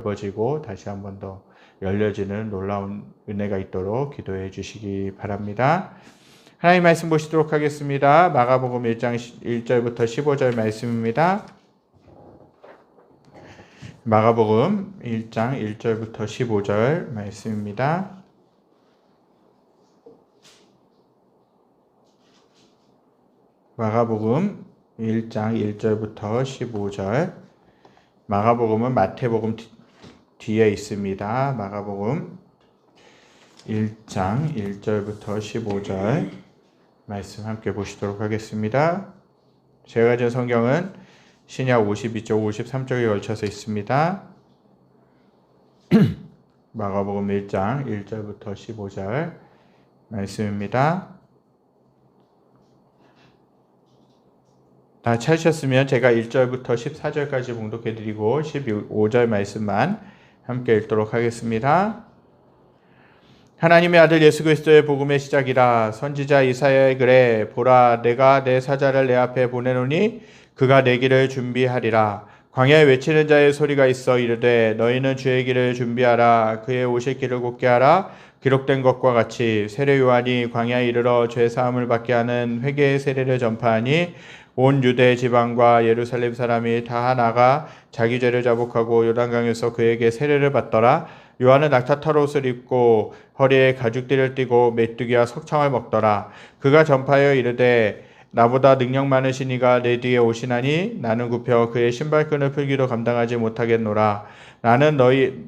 넓어지고 다시 한 번 더 열려지는 놀라운 은혜가 있도록 기도해 주시기 바랍니다. 하나님 말씀 보시도록 하겠습니다. 마가복음 1장 1절부터 15절 말씀입니다. 마가복음 1장 1절부터 15절 말씀입니다. 마가복음 1장 1절부터 15절. 마가복음은 마태복음 뒤에 있습니다. 마가복음 1장 1절부터 15절 말씀 함께 보시도록 하겠습니다. 제가 가진 성경은 신약 52쪽, 53쪽에 걸쳐서 있습니다. 마가복음 1장 1절부터 15절 말씀입니다. 다 찾으셨으면 제가 1절부터 14절까지 봉독해드리고 15절 말씀만 함께 읽도록 하겠습니다. 하나님의 아들 예수 그리스도의 복음의 시작이라. 선지자 이사야의 글에 보라 내가 내 사자를 내 앞에 보내노니 그가 내 길을 준비하리라. 광야에 외치는 자의 소리가 있어 이르되 너희는 주의 길을 준비하라. 그의 오실 길을 곧게 하라. 기록된 것과 같이 세례 요한이 광야에 이르러 죄 사함을 받게 하는 회개의 세례를 전파하니 온 유대 지방과 예루살렘 사람이 다 나가 자기 죄를 자복하고 요단강에서 그에게 세례를 받더라. 요한은 낙타 털옷을 입고 허리에 가죽띠를 띠고 메뚜기와 석청을 먹더라. 그가 전파하여 이르되 나보다 능력 많으신 이가 내 뒤에 오시나니 나는 굽혀 그의 신발끈을 풀기도 감당하지 못하겠노라. 나는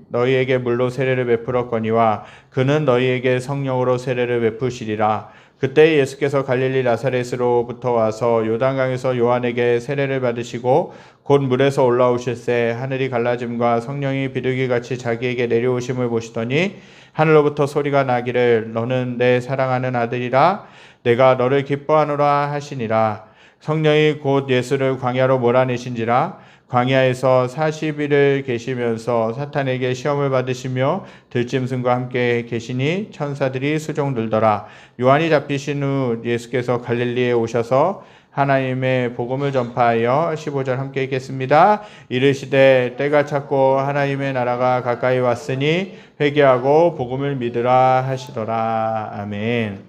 너희에게 물로 세례를 베풀었거니와 그는 너희에게 성령으로 세례를 베푸시리라. 그때 예수께서 갈릴리 나사렛으로부터 와서 요단강에서 요한에게 세례를 받으시고 곧 물에서 올라오실새 하늘이 갈라짐과 성령이 비둘기같이 자기에게 내려오심을 보시더니 하늘로부터 소리가 나기를 너는 내 사랑하는 아들이라 내가 너를 기뻐하노라 하시니라. 성령이 곧 예수를 광야로 몰아내신지라. 광야에서 40일을 계시면서 사탄에게 시험을 받으시며 들짐승과 함께 계시니 천사들이 수종 들더라. 요한이 잡히신 후 예수께서 갈릴리에 오셔서 하나님의 복음을 전파하여 15절 함께 읽겠습니다. 이르시되 때가 찼고 하나님의 나라가 가까이 왔으니 회개하고 복음을 믿으라 하시더라. 아멘.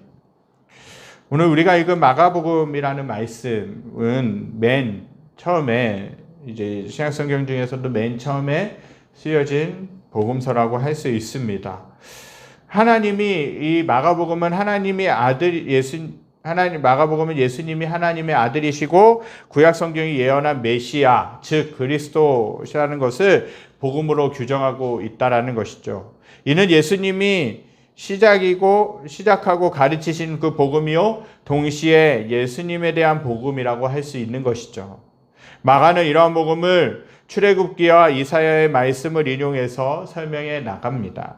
오늘 우리가 읽은 마가복음이라는 말씀은 맨 처음에 이제 신약성경 중에서도 맨 처음에 쓰여진 복음서라고 할 수 있습니다. 하나님이 이 마가복음은 하나님의 아들 마가복음은 예수님이 하나님의 아들이시고 구약 성경이 예언한 메시아 즉 그리스도시라는 것을 복음으로 규정하고 있다라는 것이죠. 이는 예수님이 시작하고 가르치신 그 복음이요 동시에 예수님에 대한 복음이라고 할 수 있는 것이죠. 마가는 이러한 복음을 출애굽기와 이사야의 말씀을 인용해서 설명해 나갑니다.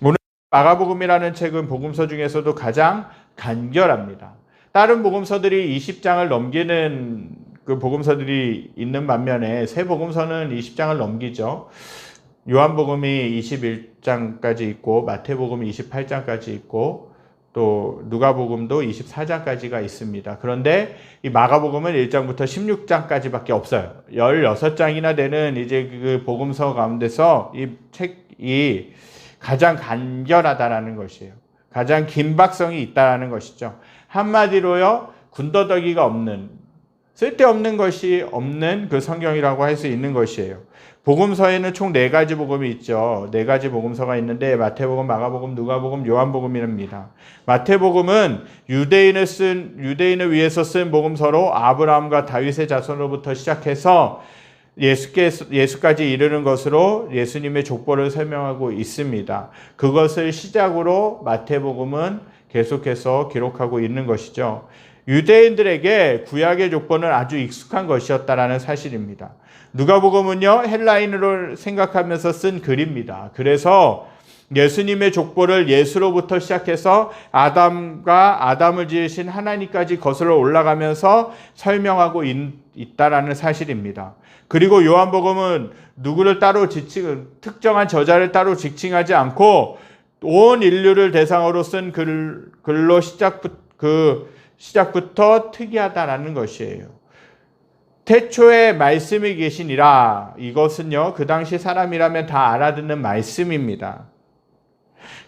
오늘 마가복음이라는 책은 복음서 중에서도 가장 간결합니다. 다른 복음서들이 20장을 넘기는 그 복음서들이 있는 반면에 새 복음서는 20장을 넘기죠. 요한복음이 21장까지 있고 마태복음이 28장까지 있고 또 누가복음도 24장까지가 있습니다. 그런데 이 마가복음은 1장부터 16장까지밖에 없어요. 16장이나 되는 이제 그 복음서 가운데서 이 책이 가장 간결하다라는 것이에요. 가장 긴박성이 있다라는 것이죠. 한마디로요, 군더더기가 없는, 쓸데없는 것이 없는 그 성경이라고 할 수 있는 것이에요. 복음서에는 총 4가지 복음이 있죠. 4가지 복음서가 있는데 마태복음, 마가복음, 누가복음, 요한복음입니다. 마태복음은 유대인을 위해서 쓴 복음서로 아브라함과 다윗의 자손으로부터 시작해서 예수까지 이르는 것으로 예수님의 족보를 설명하고 있습니다. 그것을 시작으로 마태복음은 계속해서 기록하고 있는 것이죠. 유대인들에게 구약의 족보는 아주 익숙한 것이었다라는 사실입니다. 누가복음은요, 헬라인으로 생각하면서 쓴 글입니다. 그래서 예수님의 족보를 예수로부터 시작해서 아담을 지으신 하나님까지 거슬러 올라가면서 설명하고 있다라는 사실입니다. 그리고 요한복음은 누구를 따로 특정한 저자를 따로 지칭하지 않고 온 인류를 대상으로 쓴 글로 시작부터 특이하다라는 것이에요. 태초에 말씀이 계시니라. 이것은요, 그 당시 사람이라면 다 알아듣는 말씀입니다.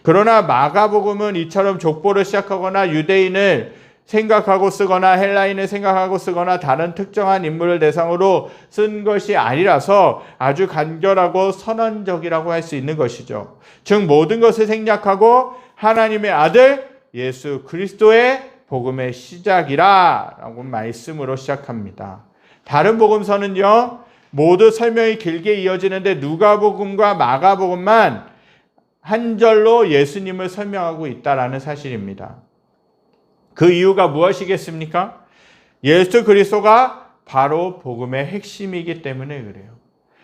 그러나 마가복음은 이처럼 족보를 시작하거나 유대인을 생각하고 쓰거나 헬라인을 생각하고 쓰거나 다른 특정한 인물을 대상으로 쓴 것이 아니라서 아주 간결하고 선언적이라고 할 수 있는 것이죠. 즉 모든 것을 생략하고 하나님의 아들 예수 그리스도의 복음의 시작이라 라고 말씀으로 시작합니다. 다른 복음서는요, 모두 설명이 길게 이어지는데 누가복음과 마가복음만 한 절로 예수님을 설명하고 있다라는 사실입니다. 그 이유가 무엇이겠습니까? 예수 그리스도가 바로 복음의 핵심이기 때문에 그래요.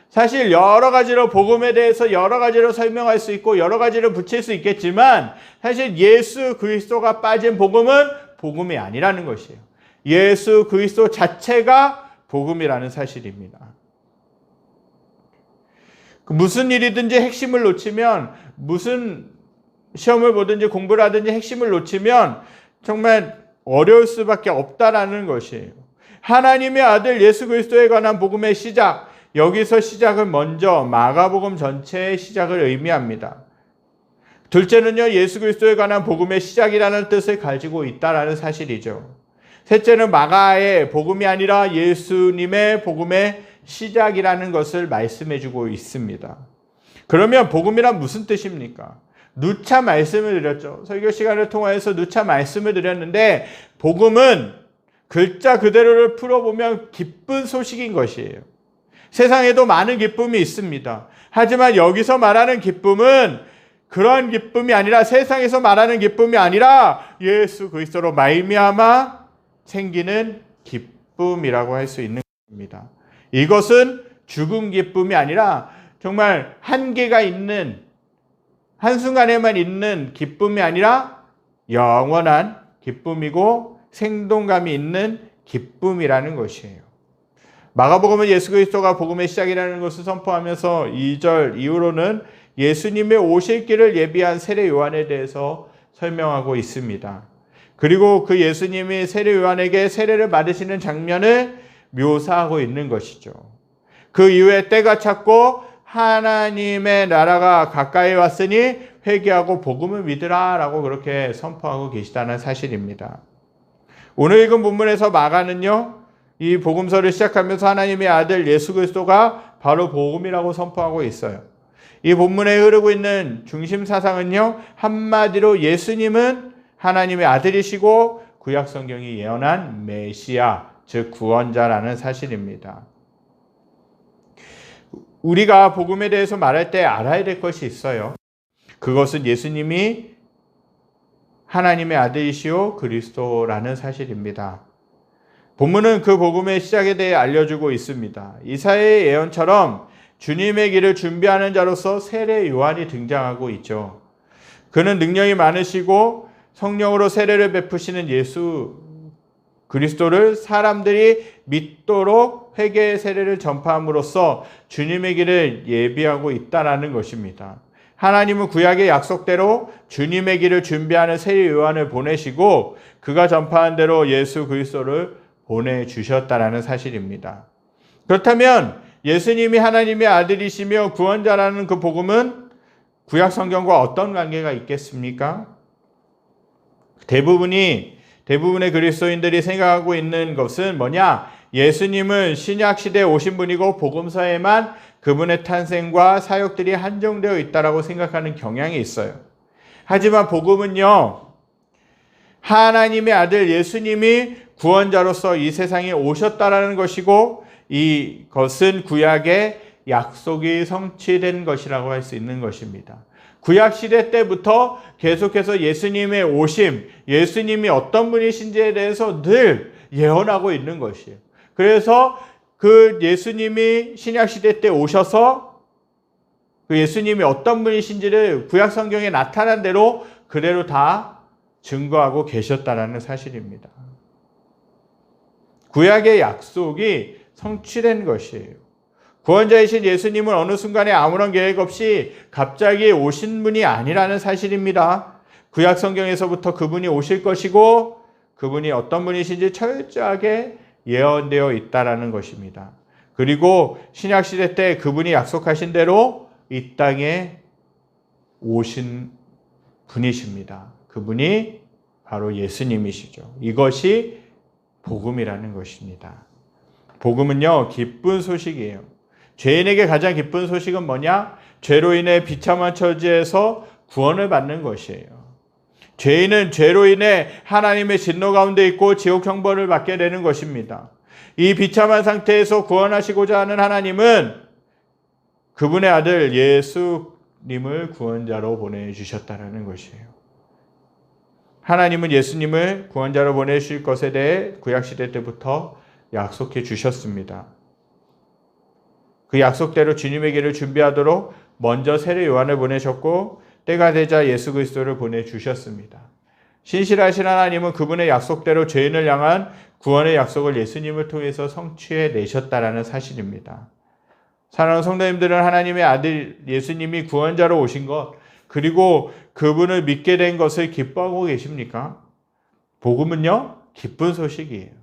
사실 여러 가지로 복음에 대해서 여러 가지로 설명할 수 있고 여러 가지로 붙일 수 있겠지만 사실 예수 그리스도가 빠진 복음은 복음이 아니라는 것이에요. 예수 그리스도 자체가 복음이라는 사실입니다. 무슨 일이든지 핵심을 놓치면, 무슨 시험을 보든지 공부를 하든지 핵심을 놓치면 정말 어려울 수밖에 없다라는 것이에요. 하나님의 아들 예수 그리스도에 관한 복음의 시작, 여기서 시작은 먼저 마가복음 전체의 시작을 의미합니다. 둘째는요, 예수 그리스도에 관한 복음의 시작이라는 뜻을 가지고 있다라는 사실이죠. 셋째는 마가의 복음이 아니라 예수님의 복음의 시작이라는 것을 말씀해주고 있습니다. 그러면 복음이란 무슨 뜻입니까? 누차 말씀을 드렸죠. 설교 시간을 통해서 누차 말씀을 드렸는데 복음은 글자 그대로를 풀어보면 기쁜 소식인 것이에요. 세상에도 많은 기쁨이 있습니다. 하지만 여기서 말하는 기쁨은 그러한 기쁨이 아니라, 세상에서 말하는 기쁨이 아니라 예수 그리스도로 말미암아 생기는 기쁨이라고 할 수 있는 것입니다. 이것은 죽은 기쁨이 아니라 정말 한계가 있는, 한순간에만 있는 기쁨이 아니라 영원한 기쁨이고 생동감이 있는 기쁨이라는 것이에요. 마가복음은 예수 그리스도가 복음의 시작이라는 것을 선포하면서 2절 이후로는 예수님의 오실 길을 예비한 세례 요한에 대해서 설명하고 있습니다. 그리고 그 예수님이 세례 요한에게 세례를 받으시는 장면을 묘사하고 있는 것이죠. 그 이후에 때가 찼고 하나님의 나라가 가까이 왔으니 회개하고 복음을 믿으라 라고 그렇게 선포하고 계시다는 사실입니다. 오늘 읽은 본문에서 마가는요, 이 복음서를 시작하면서 하나님의 아들 예수 그리스도가 바로 복음이라고 선포하고 있어요. 이 본문에 흐르고 있는 중심 사상은요, 한마디로 예수님은 하나님의 아들이시고 구약 성경이 예언한 메시아, 즉 구원자라는 사실입니다. 우리가 복음에 대해서 말할 때 알아야 될 것이 있어요. 그것은 예수님이 하나님의 아들이시오 그리스도라는 사실입니다. 본문은 그 복음의 시작에 대해 알려주고 있습니다. 이사야의 예언처럼 주님의 길을 준비하는 자로서 세례 요한이 등장하고 있죠. 그는 능력이 많으시고 성령으로 세례를 베푸시는 예수 그리스도를 사람들이 믿도록 회개의 세례를 전파함으로써 주님의 길을 예비하고 있다는 것입니다. 하나님은 구약의 약속대로 주님의 길을 준비하는 세례 요한을 보내시고 그가 전파한 대로 예수 그리스도를 보내주셨다라는 사실입니다. 그렇다면 예수님이 하나님의 아들이시며 구원자라는 그 복음은 구약 성경과 어떤 관계가 있겠습니까? 대부분의 그리스도인들이 생각하고 있는 것은 뭐냐? 예수님은 신약 시대에 오신 분이고 복음서에만 그분의 탄생과 사역들이 한정되어 있다라고 생각하는 경향이 있어요. 하지만 복음은요, 하나님의 아들 예수님이 구원자로서 이 세상에 오셨다라는 것이고 이것은 구약의 약속이 성취된 것이라고 할 수 있는 것입니다. 구약 시대 때부터 계속해서 예수님의 오심, 예수님이 어떤 분이신지에 대해서 늘 예언하고 있는 것이에요. 그래서 그 예수님이 신약 시대 때 오셔서 그 예수님이 어떤 분이신지를 구약 성경에 나타난 대로 그대로 다 증거하고 계셨다라는 사실입니다. 구약의 약속이 성취된 것이에요. 구원자이신 예수님은 어느 순간에 아무런 계획 없이 갑자기 오신 분이 아니라는 사실입니다. 구약 성경에서부터 그분이 오실 것이고 그분이 어떤 분이신지 철저하게 예언되어 있다라는 것입니다. 그리고 신약시대 때 그분이 약속하신 대로 이 땅에 오신 분이십니다. 그분이 바로 예수님이시죠. 이것이 복음이라는 것입니다. 복음은요, 기쁜 소식이에요. 죄인에게 가장 기쁜 소식은 뭐냐? 죄로 인해 비참한 처지에서 구원을 받는 것이에요. 죄인은 죄로 인해 하나님의 진노 가운데 있고 지옥 형벌을 받게 되는 것입니다. 이 비참한 상태에서 구원하시고자 하는 하나님은 그분의 아들 예수님을 구원자로 보내주셨다는 것이에요. 하나님은 예수님을 구원자로 보내주실 것에 대해 구약시대 때부터 약속해 주셨습니다. 그 약속대로 주님의 길을 준비하도록 먼저 세례 요한을 보내셨고 때가 되자 예수 그리스도를 보내주셨습니다. 신실하신 하나님은 그분의 약속대로 죄인을 향한 구원의 약속을 예수님을 통해서 성취해 내셨다라는 사실입니다. 사랑하는 성도님들은 하나님의 아들 예수님이 구원자로 오신 것, 그리고 그분을 믿게 된 것을 기뻐하고 계십니까? 복음은요, 기쁜 소식이에요.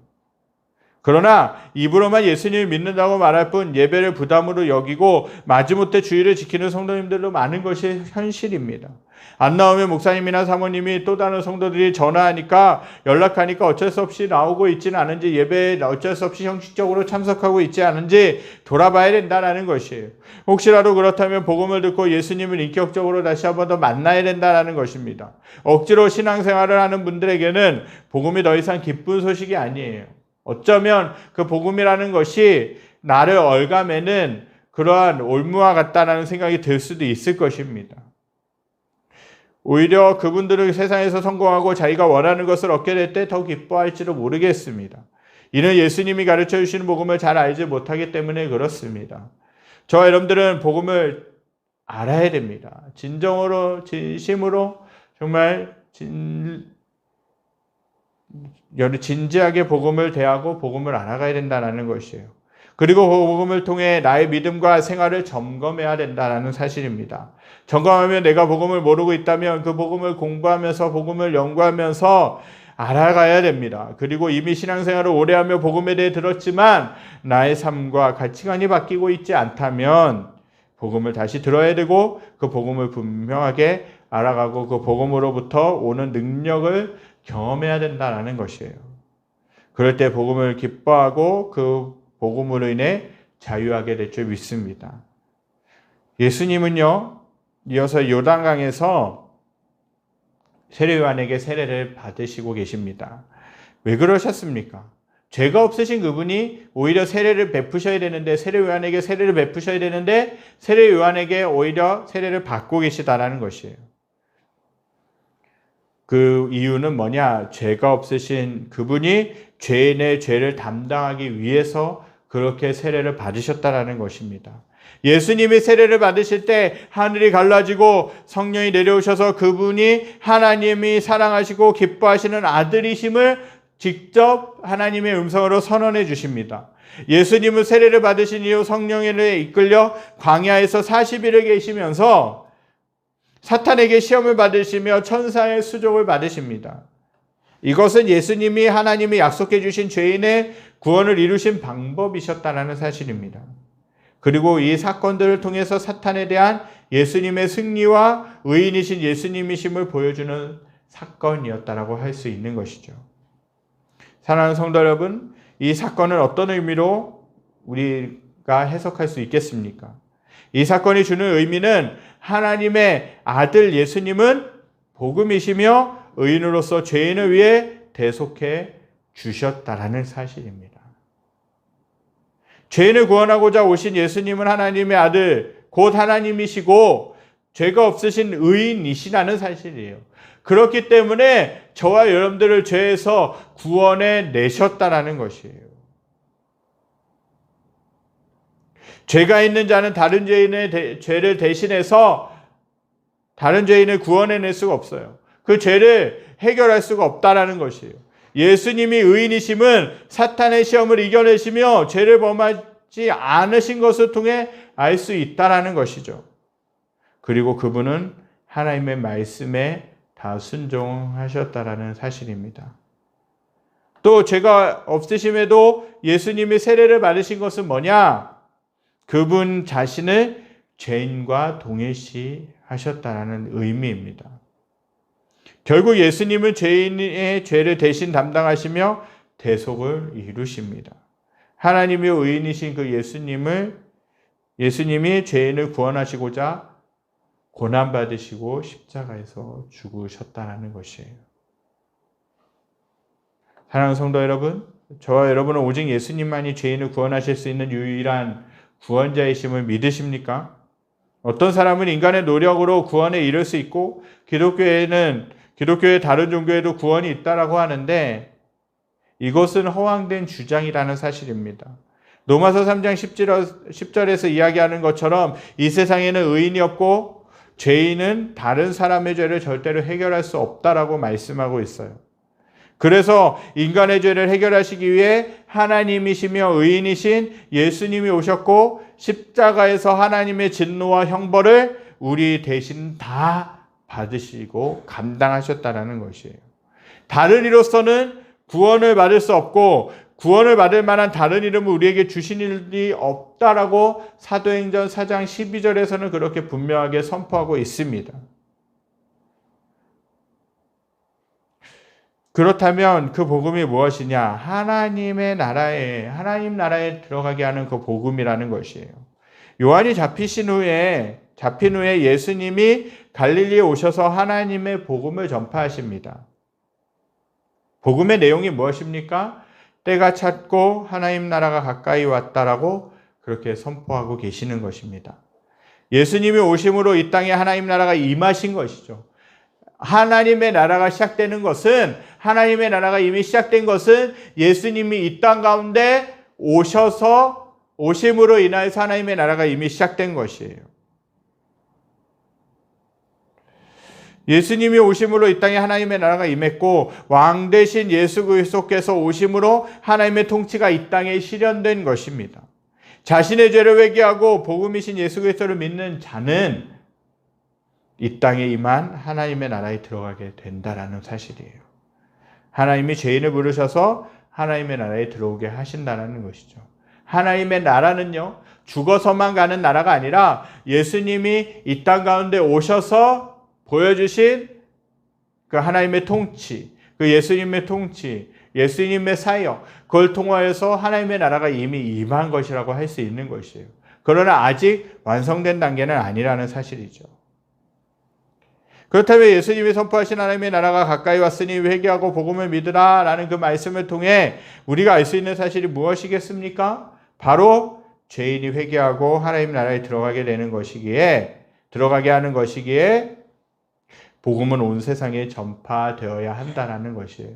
그러나 입으로만 예수님을 믿는다고 말할 뿐 예배를 부담으로 여기고 마지못해 주의를 지키는 성도님들도 많은 것이 현실입니다. 안 나오면 목사님이나 사모님이 또 다른 성도들이 전화하니까 연락하니까 어쩔 수 없이 나오고 있지는 않은지, 예배에 어쩔 수 없이 형식적으로 참석하고 있지 않은지 돌아봐야 된다는 것이에요. 혹시라도 그렇다면 복음을 듣고 예수님을 인격적으로 다시 한 번 더 만나야 된다는 것입니다. 억지로 신앙생활을 하는 분들에게는 복음이 더 이상 기쁜 소식이 아니에요. 어쩌면 그 복음이라는 것이 나를 얽어매는 그러한 올무와 같다라는 생각이 들 수도 있을 것입니다. 오히려 그분들은 세상에서 성공하고 자기가 원하는 것을 얻게 될 때 더 기뻐할지도 모르겠습니다. 이는 예수님이 가르쳐 주시는 복음을 잘 알지 못하기 때문에 그렇습니다. 저와 여러분들은 복음을 알아야 됩니다. 진정으로, 진심으로 정말 진지하게 복음을 대하고 복음을 알아가야 된다는 것이에요. 그리고 그 복음을 통해 나의 믿음과 생활을 점검해야 된다는 사실입니다. 점검하면 내가 복음을 모르고 있다면 그 복음을 공부하면서 복음을 연구하면서 알아가야 됩니다. 그리고 이미 신앙생활을 오래 하며 복음에 대해 들었지만 나의 삶과 가치관이 바뀌고 있지 않다면 복음을 다시 들어야 되고 그 복음을 분명하게 알아가고 그 복음으로부터 오는 능력을 경험해야 된다는 것이에요. 그럴 때 복음을 기뻐하고 그 복음으로 인해 자유하게 될 줄 믿습니다. 예수님은요, 이어서 요단강에서 세례 요한에게 세례를 받으시고 계십니다. 왜 그러셨습니까? 죄가 없으신 그분이 오히려 세례를 베푸셔야 되는데, 세례 요한에게 세례를 베푸셔야 되는데 세례 요한에게 오히려 세례를 받고 계시다라는 것이에요. 그 이유는 뭐냐? 죄가 없으신 그분이 죄인의 죄를 담당하기 위해서 그렇게 세례를 받으셨다라는 것입니다. 예수님이 세례를 받으실 때 하늘이 갈라지고 성령이 내려오셔서 그분이 하나님이 사랑하시고 기뻐하시는 아들이심을 직접 하나님의 음성으로 선언해 주십니다. 예수님은 세례를 받으신 이후 성령에 이끌려 광야에서 40일을 계시면서 사탄에게 시험을 받으시며 천사의 수종을 받으십니다. 이것은 예수님이 하나님이 약속해 주신 죄인의 구원을 이루신 방법이셨다는 사실입니다. 그리고 이 사건들을 통해서 사탄에 대한 예수님의 승리와 의인이신 예수님이심을 보여주는 사건이었다라고 할 수 있는 것이죠. 사랑하는 성도 여러분, 이 사건은 어떤 의미로 우리가 해석할 수 있겠습니까? 이 사건이 주는 의미는 하나님의 아들 예수님은 복음이시며 의인으로서 죄인을 위해 대속해 주셨다라는 사실입니다. 죄인을 구원하고자 오신 예수님은 하나님의 아들, 곧 하나님이시고 죄가 없으신 의인이시라는 사실이에요. 그렇기 때문에 저와 여러분들을 죄에서 구원해 내셨다라는 것이에요. 죄가 있는 자는 다른 죄인의 죄를 대신해서 다른 죄인을 구원해낼 수가 없어요. 그 죄를 해결할 수가 없다라는 것이에요. 예수님이 의인이심은 사탄의 시험을 이겨내시며 죄를 범하지 않으신 것을 통해 알 수 있다라는 것이죠. 그리고 그분은 하나님의 말씀에 다 순종하셨다라는 사실입니다. 또 죄가 없으심에도 예수님이 세례를 받으신 것은 뭐냐? 그분 자신을 죄인과 동일시하셨다는 의미입니다. 결국 예수님은 죄인의 죄를 대신 담당하시며 대속을 이루십니다. 하나님의 의인이신 그 예수님이 죄인을 구원하시고자 고난받으시고 십자가에서 죽으셨다는 것이에요. 사랑하는 성도 여러분, 저와 여러분은 오직 예수님만이 죄인을 구원하실 수 있는 유일한 구원자이심을 믿으십니까? 어떤 사람은 인간의 노력으로 구원에 이를 수 있고 기독교의 다른 종교에도 구원이 있다라고 하는데 이것은 허황된 주장이라는 사실입니다. 로마서 3장 10절에서 이야기하는 것처럼 이 세상에는 의인이 없고 죄인은 다른 사람의 죄를 절대로 해결할 수 없다라고 말씀하고 있어요. 그래서 인간의 죄를 해결하시기 위해 하나님이시며 의인이신 예수님이 오셨고 십자가에서 하나님의 진노와 형벌을 우리 대신 다 받으시고 감당하셨다라는 것이에요. 다른 이로서는 구원을 받을 수 없고 구원을 받을 만한 다른 이름을 우리에게 주신 일이 없다라고 사도행전 4장 12절에서는 그렇게 분명하게 선포하고 있습니다. 그렇다면 그 복음이 무엇이냐? 하나님 나라에 들어가게 하는 그 복음이라는 것이에요. 요한이 잡힌 후에 예수님이 갈릴리에 오셔서 하나님의 복음을 전파하십니다. 복음의 내용이 무엇입니까? 때가 찼고 하나님 나라가 가까이 왔다라고 그렇게 선포하고 계시는 것입니다. 예수님이 오심으로 이 땅에 하나님 나라가 임하신 것이죠. 하나님의 나라가 이미 시작된 것은 예수님이 이 땅 가운데 오심으로 인하여서 하나님의 나라가 이미 시작된 것이에요. 예수님이 오심으로 이 땅에 하나님의 나라가 임했고 왕 대신 예수 그리스도께서 오심으로 하나님의 통치가 이 땅에 실현된 것입니다. 자신의 죄를 회개하고 복음이신 예수 그리스도를 믿는 자는 이 땅에 임한 하나님의 나라에 들어가게 된다라는 사실이에요. 하나님이 죄인을 부르셔서 하나님의 나라에 들어오게 하신다는 것이죠. 하나님의 나라는요, 죽어서만 가는 나라가 아니라 예수님이 이 땅 가운데 오셔서 보여주신 그 하나님의 통치, 그 예수님의 통치, 예수님의 사역, 그걸 통하여서 하나님의 나라가 이미 임한 것이라고 할 수 있는 것이에요. 그러나 아직 완성된 단계는 아니라는 사실이죠. 그렇다면 예수님이 선포하신 하나님의 나라가 가까이 왔으니 회개하고 복음을 믿으라 라는 그 말씀을 통해 우리가 알 수 있는 사실이 무엇이겠습니까? 바로 죄인이 회개하고 하나님 나라에 들어가게 하는 것이기에 복음은 온 세상에 전파되어야 한다는 것이에요.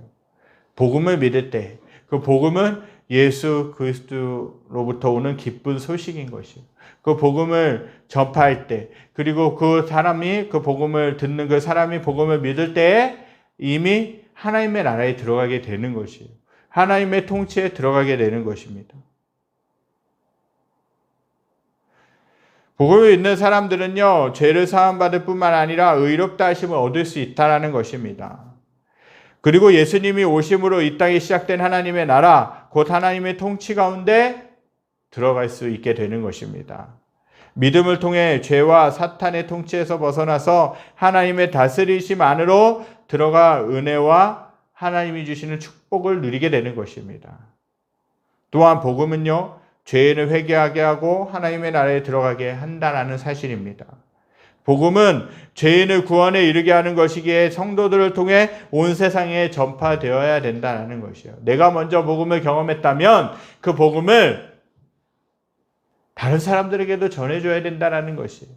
복음을 믿을 때 그 복음은 예수 그리스도로부터 오는 기쁜 소식인 것이에요. 그 복음을 전파할 때, 그리고 그 복음을 듣는 그 사람이 복음을 믿을 때에 이미 하나님의 나라에 들어가게 되는 것이에요. 하나님의 통치에 들어가게 되는 것입니다. 복음을 믿는 사람들은요, 죄를 사함받을 뿐만 아니라 의롭다 하심을 얻을 수 있다는 것입니다. 그리고 예수님이 오심으로 이 땅에 시작된 하나님의 나라, 곧 하나님의 통치 가운데 들어갈 수 있게 되는 것입니다. 믿음을 통해 죄와 사탄의 통치에서 벗어나서 하나님의 다스리심 안으로 들어가 은혜와 하나님이 주시는 축복을 누리게 되는 것입니다. 또한 복음은요, 죄인을 회개하게 하고 하나님의 나라에 들어가게 한다는 사실입니다. 복음은 죄인을 구원에 이르게 하는 것이기에 성도들을 통해 온 세상에 전파되어야 된다는 것이에요. 내가 먼저 복음을 경험했다면 그 복음을 다른 사람들에게도 전해줘야 된다는 것이에요.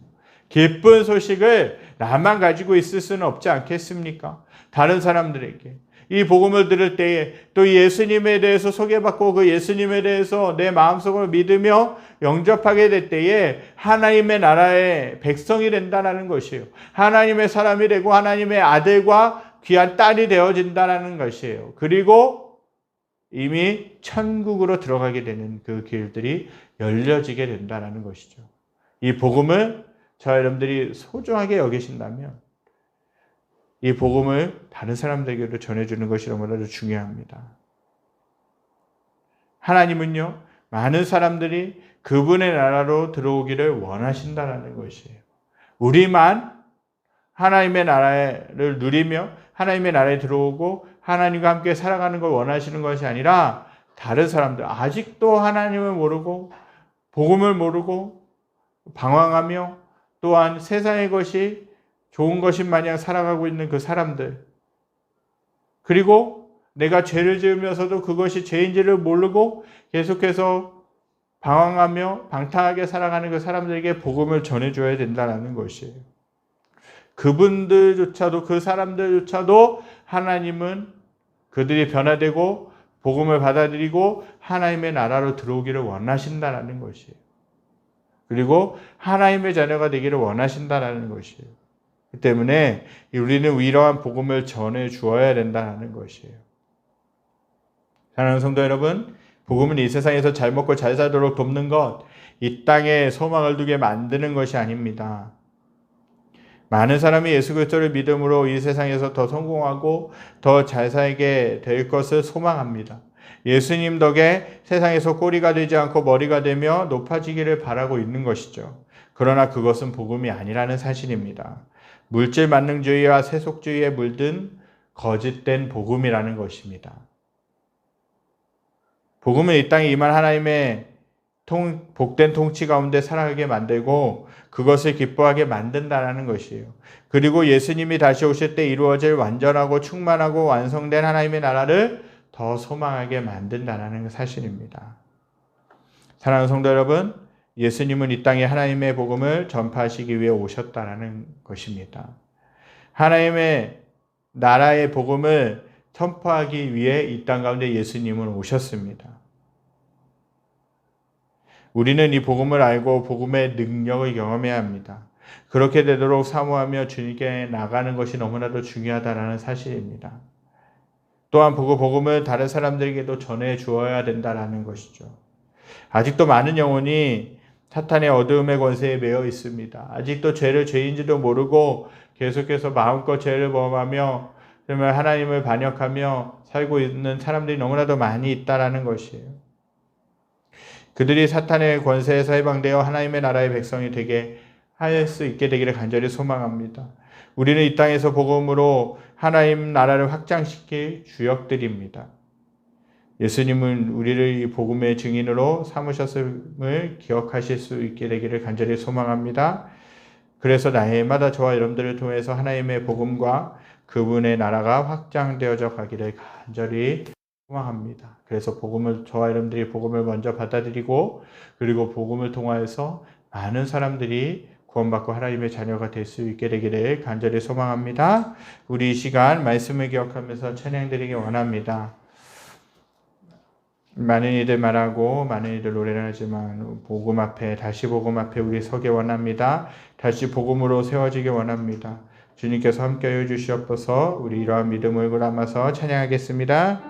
기쁜 소식을 나만 가지고 있을 수는 없지 않겠습니까? 다른 사람들에게. 이 복음을 들을 때에 또 예수님에 대해서 소개받고 그 예수님에 대해서 내 마음속으로 믿으며 영접하게 될 때에 하나님의 나라의 백성이 된다는 것이에요. 하나님의 사람이 되고 하나님의 아들과 귀한 딸이 되어진다는 것이에요. 그리고 이미 천국으로 들어가게 되는 그 길들이 열려지게 된다는 것이죠. 이 복음을 저와 여러분들이 소중하게 여기신다면 이 복음을 다른 사람들에게도 전해주는 것이 너무나도 중요합니다. 하나님은요, 많은 사람들이 그분의 나라로 들어오기를 원하신다라는 것이에요. 우리만 하나님의 나라를 누리며 하나님의 나라에 들어오고 하나님과 함께 살아가는 걸 원하시는 것이 아니라 다른 사람들, 아직도 하나님을 모르고 복음을 모르고 방황하며 또한 세상의 것이 좋은 것인 마냥 살아가고 있는 그 사람들, 그리고 내가 죄를 지으면서도 그것이 죄인지를 모르고 계속해서 방황하며 방탕하게 살아가는 그 사람들에게 복음을 전해줘야 된다는 것이에요. 그분들조차도, 그 사람들조차도 하나님은 그들이 변화되고 복음을 받아들이고 하나님의 나라로 들어오기를 원하신다는 것이에요. 그리고 하나님의 자녀가 되기를 원하신다는 것이에요. 그 때문에 우리는 이러한 복음을 전해 주어야 된다는 것이에요. 사랑하는 성도 여러분, 복음은 이 세상에서 잘 먹고 잘 살도록 돕는 것, 이 땅에 소망을 두게 만드는 것이 아닙니다. 많은 사람이 예수 그리스도를 믿음으로 이 세상에서 더 성공하고 더 잘 살게 될 것을 소망합니다. 예수님 덕에 세상에서 꼬리가 되지 않고 머리가 되며 높아지기를 바라고 있는 것이죠. 그러나 그것은 복음이 아니라는 사실입니다. 물질 만능주의와 세속주의에 물든 거짓된 복음이라는 것입니다. 복음은 이 땅에 임한 하나님의 복된 통치 가운데 살아가게 만들고 그것을 기뻐하게 만든다는 것이에요. 그리고 예수님이 다시 오실 때 이루어질 완전하고 충만하고 완성된 하나님의 나라를 더 소망하게 만든다는 사실입니다. 사랑하는 성도 여러분, 예수님은 이 땅에 하나님의 복음을 전파하시기 위해 오셨다는 것입니다. 하나님의 나라의 복음을 선포하기 위해 이 땅 가운데 예수님은 오셨습니다. 우리는 이 복음을 알고 복음의 능력을 경험해야 합니다. 그렇게 되도록 사모하며 주님께 나가는 것이 너무나도 중요하다는 사실입니다. 또한 복음을 다른 사람들에게도 전해 주어야 된다는 것이죠. 아직도 많은 영혼이 사탄의 어두움의 권세에 매여 있습니다. 아직도 죄를 죄인지도 모르고 계속해서 마음껏 죄를 범하며 하나님을 반역하며 살고 있는 사람들이 너무나도 많이 있다는 것이에요. 그들이 사탄의 권세에서 해방되어 하나님의 나라의 백성이 되게 할 수 있게 되기를 간절히 소망합니다. 우리는 이 땅에서 복음으로 하나님 나라를 확장시킬 주역들입니다. 예수님은 우리를 이 복음의 증인으로 삼으셨음을 기억하실 수 있게 되기를 간절히 소망합니다. 그래서 날마다 저와 여러분들을 통해서 하나님의 복음과 그분의 나라가 확장되어져 가기를 간절히 소망합니다. 그래서 저와 여러분들이 복음을 먼저 받아들이고 그리고 복음을 통하여서 많은 사람들이 구원받고 하나님의 자녀가 될 수 있게 되기를 간절히 소망합니다. 우리 이 시간 말씀을 기억하면서 찬양드리기 원합니다. 많은 이들 말하고 많은 이들 노래를 하지만 다시 복음 앞에 우리 서기 원합니다. 다시 복음으로 세워지기 원합니다. 주님께서 함께하여 주시옵소서. 우리 이러한 믿음을 담아서 찬양하겠습니다.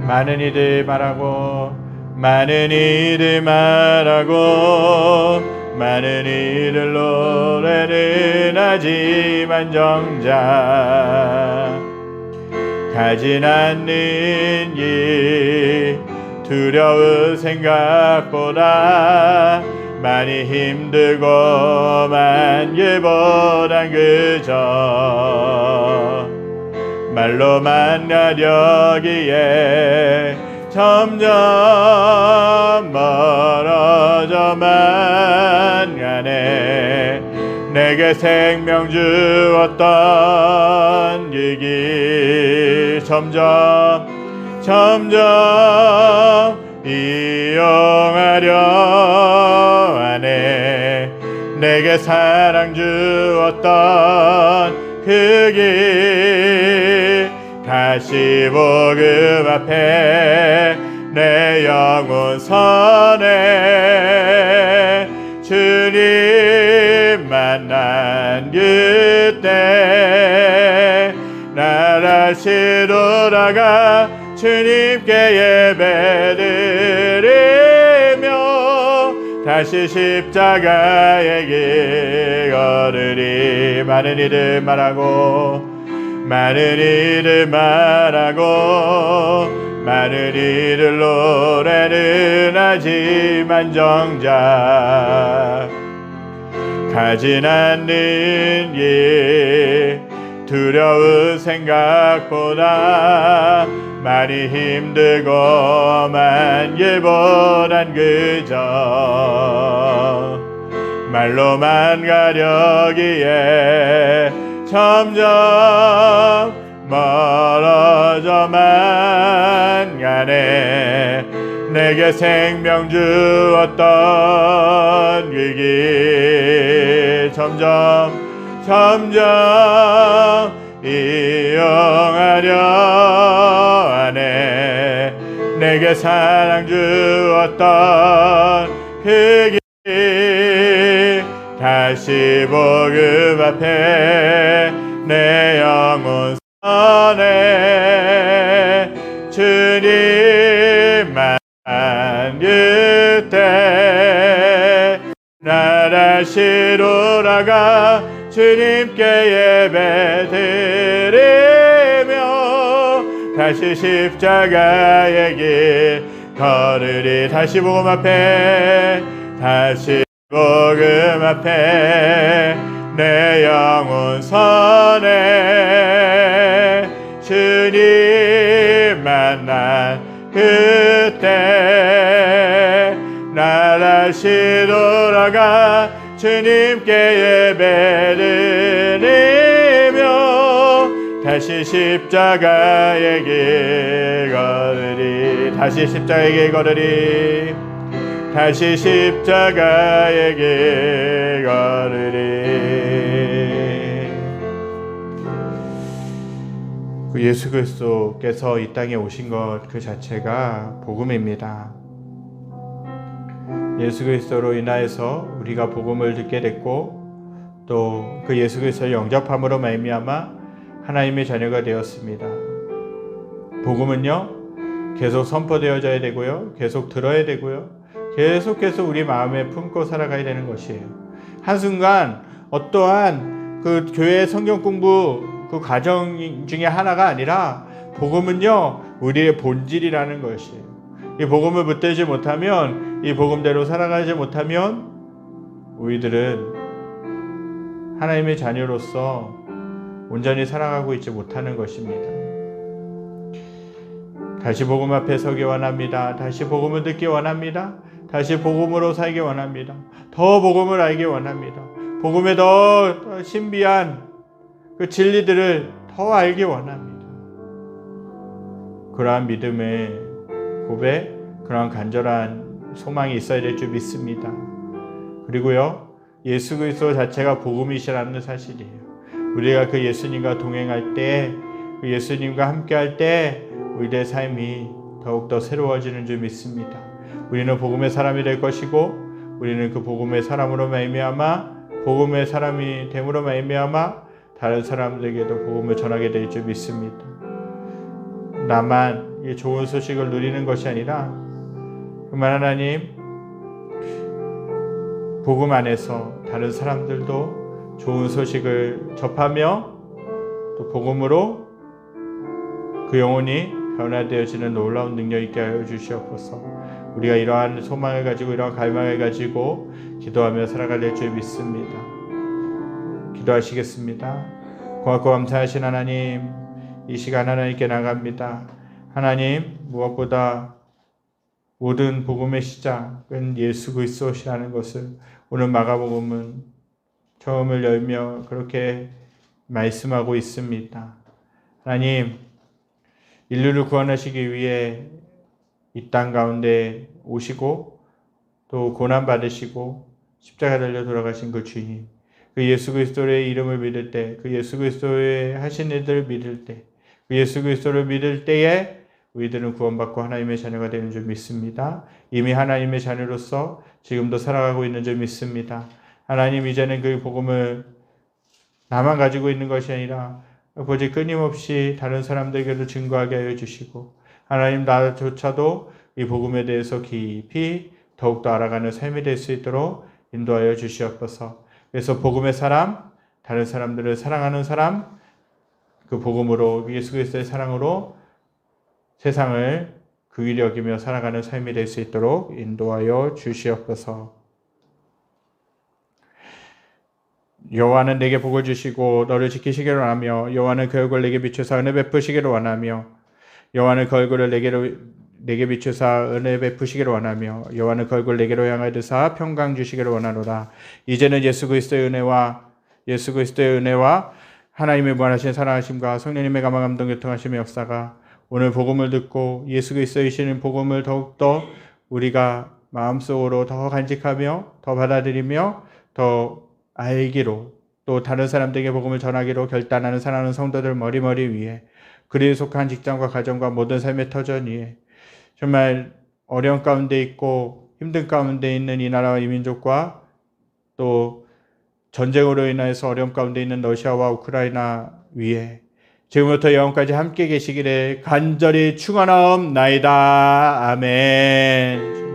많은 이들 말하고 많은 이들 말하고 많은 이들 노래는 하지만 정작 가진 않는 일 두려운 생각보다 많이 힘들고만 일보단 그저 말로만 가려기에 점점 멀어져만 가네. 내게 생명 주었던 일기 점점 이용하려 하네. 내게 사랑 주었던 그 길 다시 복음 앞에 내 영혼 선해. 주님 만난 그때 나 다시 돌아가 주님께 예배드리며 다시 십자가의 길 걸으리. 많은 이들 말하고 많은 일을 말하고 많은 일을 노래는 하지만 정작 가진 않는 일 두려운 생각보다 많이 힘들고만 일보단 그저 말로만 가려기에 점점 멀어져만 가네. 내게 생명 주었던 그 길 점점 이용하려 하네. 내게 사랑 주었던 그 길 다시 복음 앞에 내 영혼 선해. 주님만 그때 나 다시 돌아가 주님께 예배 드리며 다시 십자가의 길 걸으리. 다시 복음 앞에 다시 복음 앞에 내 영혼 선해. 주님 만난 그때 나 다시 돌아가 주님께 예배 드리며 다시 십자가의 길 걸으리. 다시 십자가의 길 걸으리. 다시 십자가의 길 걸으리. 그 예수 그리스도께서 이 땅에 오신 것 그 자체가 복음입니다. 예수 그리스도로 인하여서 우리가 복음을 듣게 됐고 또 그 예수 그리스도를 영접함으로 말미암아 하나님의 자녀가 되었습니다. 복음은요 계속 선포되어져야 되고요, 계속 들어야 되고요, 계속해서 우리 마음에 품고 살아가야 되는 것이에요. 한순간 어떠한 그 교회 성경 공부 그 과정 중에 하나가 아니라 복음은요 우리의 본질이라는 것이에요. 이 복음을 붙들지 못하면, 이 복음대로 살아가지 못하면 우리들은 하나님의 자녀로서 온전히 살아가고 있지 못하는 것입니다. 다시 복음 앞에 서기 원합니다. 다시 복음을 듣기 원합니다. 다시 복음으로 살기 원합니다. 더 복음을 알기 원합니다. 복음의 더 신비한 그 진리들을 더 알기 원합니다. 그러한 믿음의 고백, 그러한 간절한 소망이 있어야 될 줄 믿습니다. 그리고요, 예수 그리스도 자체가 복음이시라는 사실이에요. 우리가 그 예수님과 동행할 때, 그 예수님과 함께할 때 우리의 삶이 더욱더 새로워지는 줄 믿습니다. 우리는 복음의 사람이 될 것이고, 우리는 그 복음의 사람으로 말미암아, 복음의 사람이 됨으로 말미암아 다른 사람들에게도 복음을 전하게 될 줄 믿습니다. 나만 이 좋은 소식을 누리는 것이 아니라 그만 하나님 복음 안에서 다른 사람들도 좋은 소식을 접하며 또 복음으로 그 영혼이 변화되어지는 놀라운 능력 있게 하여 주시옵소서. 우리가 이러한 소망을 가지고 이러한 갈망을 가지고 기도하며 살아갈 줄 믿습니다. 기도하시겠습니다. 고맙고 감사하신 하나님, 이 시간 하나님께 나갑니다. 하나님, 무엇보다 모든 복음의 시작은 예수 그리스도시라는 것을 오늘 마가복음은 처음을 열며 그렇게 말씀하고 있습니다. 하나님, 인류를 구원하시기 위해 이 땅 가운데 오시고 또 고난 받으시고 십자가 달려 돌아가신 그 주님, 그 예수 그리스도의 이름을 믿을 때, 그 예수 그리스도의 하신 일들을 믿을 때, 그 예수 그리스도를 믿을 때에 우리들은 구원받고 하나님의 자녀가 되는 줄 믿습니다. 이미 하나님의 자녀로서 지금도 살아가고 있는 줄 믿습니다. 하나님, 이제는 그 복음을 나만 가지고 있는 것이 아니라 아버지 끊임없이 다른 사람들에게도 증거하게 하여 주시고, 하나님 나조차도 이 복음에 대해서 깊이 더욱더 알아가는 삶이 될 수 있도록 인도하여 주시옵소서. 그래서 복음의 사람, 다른 사람들을 사랑하는 사람, 그 복음으로 예수 그리스도의 사랑으로 세상을 긍휼히 여기며 살아가는 삶이 될 수 있도록 인도하여 주시옵소서. 여호와는 내게 복을 주시고 너를 지키시기를 원하며 여호와는 그 얼굴을 내게 비추사 은혜 베푸시기를 원하며 여호와는 그 얼굴을 내게 비추사 은혜 베푸시기를 원하며 여호와는 그 얼굴을 내게로 향하여 드사 평강 주시기를 원하노라. 이제는 예수 그리스도의 은혜와 하나님의 무한하신 사랑하심과 성령님의 감화 감동 교통하심의 역사가 오늘 복음을 듣고 예수 그리스도이신 복음을 더욱더 우리가 마음속으로 더 간직하며 더 받아들이며 더 알기로 또 다른 사람들에게 복음을 전하기로 결단하는 사랑하는 성도들 머리머리 위에 그리스도에 속한 직장과 가정과 모든 삶의 터전 위에 정말 어려운 가운데 있고 힘든 가운데 있는 이 나라와 이 민족과 또 전쟁으로 인해서 어려움 가운데 있는 러시아와 우크라이나 위에 지금부터 영원까지 함께 계시기를 간절히 축원하옵나이다. 아멘.